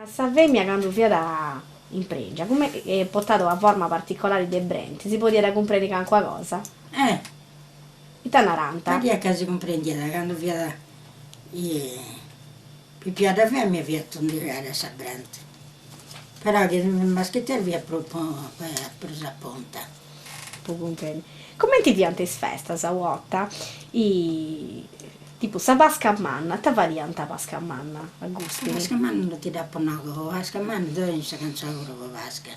Savemmia quando via in pregia, come è portato a forma particolare dei brenti, si può dire che comprare qualche cosa? Eh, Itanaranta. Maria che si comprendeva quando via i più da femmina via tondere a sabrante. Però che il maschettello via proprio preso a punta. Può comprare. Come ti piante festa, Sawotta? I... Tipo, sa pasca a manna, ta varianta pasca a manna, a gusti. Vasca man non ti dà poco, vasca man dove non si cansava con vasca.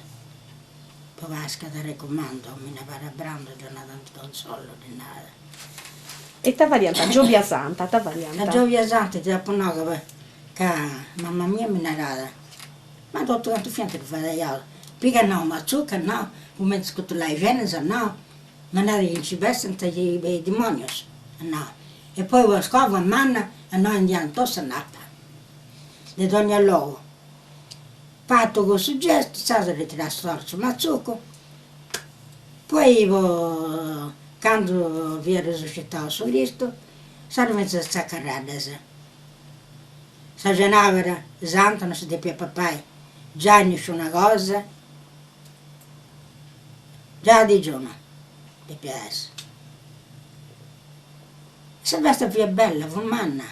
Poi vasca da raccomando, mi ne pare brando di una tanto consolo di nada. E ta varianta, Giovia Santa, ta La varianta. gioia santa ti dà poco che mamma mia mi narrava. Ma tutto quanto fianco di fare io. Pica no, ma zucca no, come che tu l'hai genesa no. Ma non ci si bestia i demonios, no. E poi lo scavo a manna e noi andiamo tosse nata. Le donne a loro. Fatto questo gesto, sa se ritirare storzo ma zucco. Poi quando vi è risuscitato su Cristo, sono mezzo a staccarare. Sa genavera, santa, non si deve papà. Già nessuna cosa, già di giorno, di piace. Se questa più è bella, fumanna.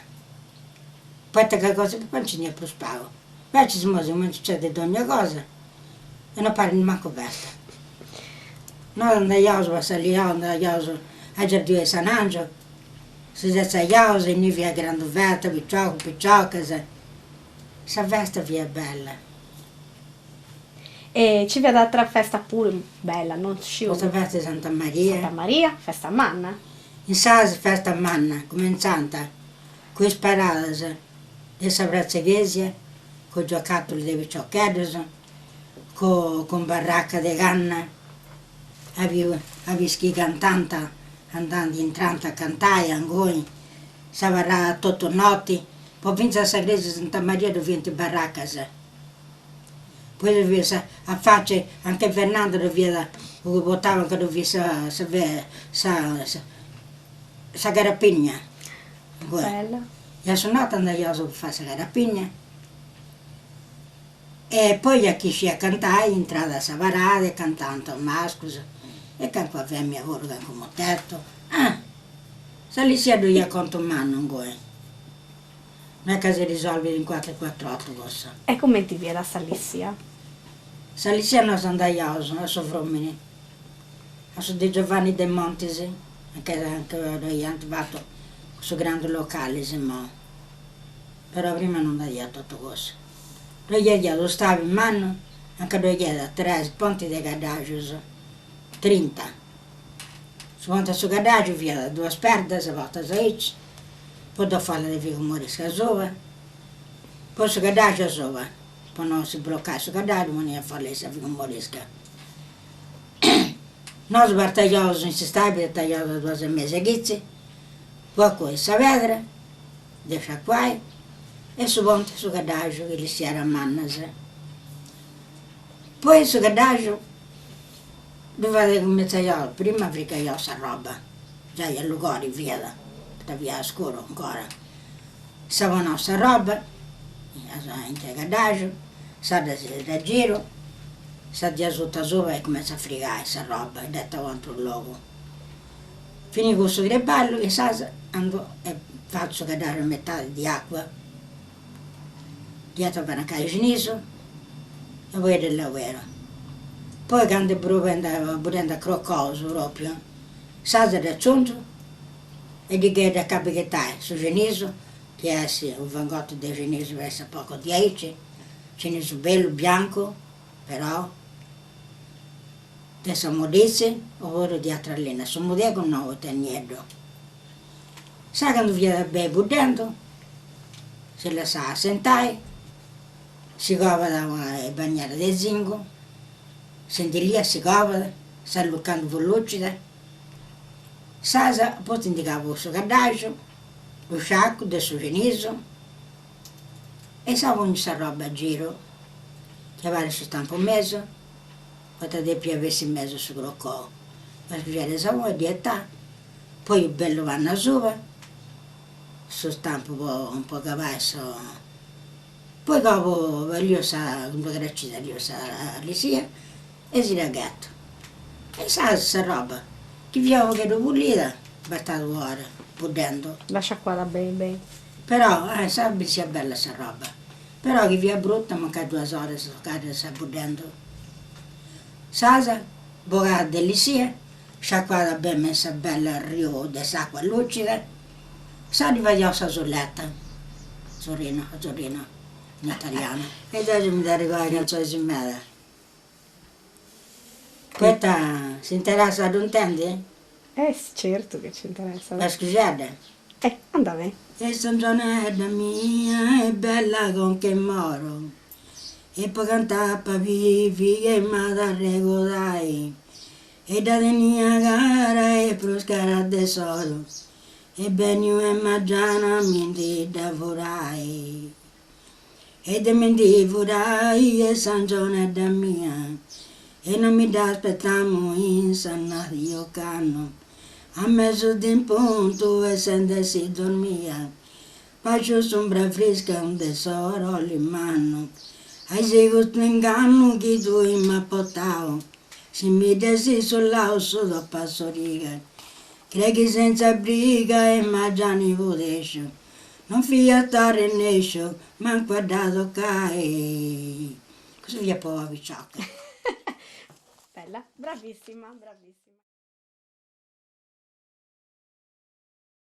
Poi che cosa per non c'è più spago. Poi ci siamo non c'è di ogni cosa e non parli manco questa. Noi andiamo a salire, andiamo a giardino di San Angelo, si dice a e noi via grande vetta, picciocca, se questa più è bella. E ci vede altra festa pure bella, non scivo. Questa festa di Santa Maria. Santa Maria, festa a manna. In sasa festa manna, cominciata con le sparate di Savrazza Iglesia, con i giocattoli dei picciocchetti, con baracca di canna, avevi cantante, andando in tranta a cantare, angoi, savarà tutto notti, poi vince a Sagresia Santa Maria dove vince baracca. Poi dove a faccia anche Fernando dove votava che dove sa garapigna. Bella. Io sono nata andando a fare la garapigna. E poi a chi si a cantare, entrata a Savarade, cantando a Mascus, e che qua aveva mia vorga come tetto. Se lì si io conto un anno, non è che si risolve in 448 cosa. E come ti viene la Salissia? Se lì si non sono andato a Sovromini, a su di Giovanni De Montesi, anche noi hanno fatto questo grande locale, però prima non andavo tutto questo. Noi lo stavo in mano, anche noi da 3 ponti di Gaddagios, 30. Su ponte su Gaddagio via 2 sperde, se volta 6, poi dopo fare le vie morisca a Sova, poi su Gaddagio a Sova, poi non si bloccava su Gaddagio, ma non a fare le vie morisca. Noi bartagliamo in stabile, tagliamo 2 mesi a Ghizzi, poi con Saavedra, di Sciacquai, e su ponte su Gaddagio che li si era a Mannas. Poi su Gaddagio dove cominciare prima perché io sa roba, già gli allugori via da via scuro ancora. Stavano sta roba, in Gaddagio, sa da giro, sa di sotto sopra e comincia a frigare sta roba, e detto contro il logo. Finì questo greballo e sa andò e faccio cadere metà di acqua dietro per una caginiso e poi del lavoro. Poi quando andava a croccoso proprio, sa da raggiunto e di che da capitare su Geniso, che è un vangotto di Geniso verso poco 10, Geniso bello, bianco, però adesso modizzi o di atrallina, sono modego no, teniendo. Sa quando viene bevo dentro, se la sa sentare, si cova da una bagnata di zinco, senti lì, si cova, sta luccando con lucida. Sasa, poi ti indicava il suo Gaddagio, lo sciacco del suo Geniso, e sa ogni sta roba a giro, chiamare su stampo in mezzo, poi ti più avessi in mezzo su croccò, per scrivere sa una dieta, poi il bello vanno a sopra, su stampo un po' cavasso, Poi dopo voglio sa, un po' crescita, voglio sa Alicia e si ragazzo. E sa sta roba, che viavo che ero pulita, battato ora, pudendo. Lascia qua da bene. Però, sa sia bella sta roba. Però che via brutta, manca 2 ore, sto caro, sta pudendo. Sasa, boca delicia, sciacquata ben messa bella al rio di acqua lucida, sa rivagliò sa soletta, Sorino, in italiano. E adesso mi dà arrivare la canzone di me. Questa si interessa ad un tempo? Certo che ci interessa. La scusate? Anda bene. E stagione mia è bella con che moro, e poi cantava vivi che mi da recordai, e da tenia cara e proscara tesoro, e benio e maggiana mi lavorai, e de mi furai e stagione da mia, e non mi da aspettiamo in sana io cano. A mezzo di punto e sentirsi dormia, faccio sombra fresca un tesoro in mano, hai seguito l'inganno che tu mi hai portato, se mi dessi sull'osso da passoriga, credi senza briga e mangiani vodescio, non fiatare nescio, ma han guardato cae. Così via poi, ciao. Bella, bravissima, bravissima.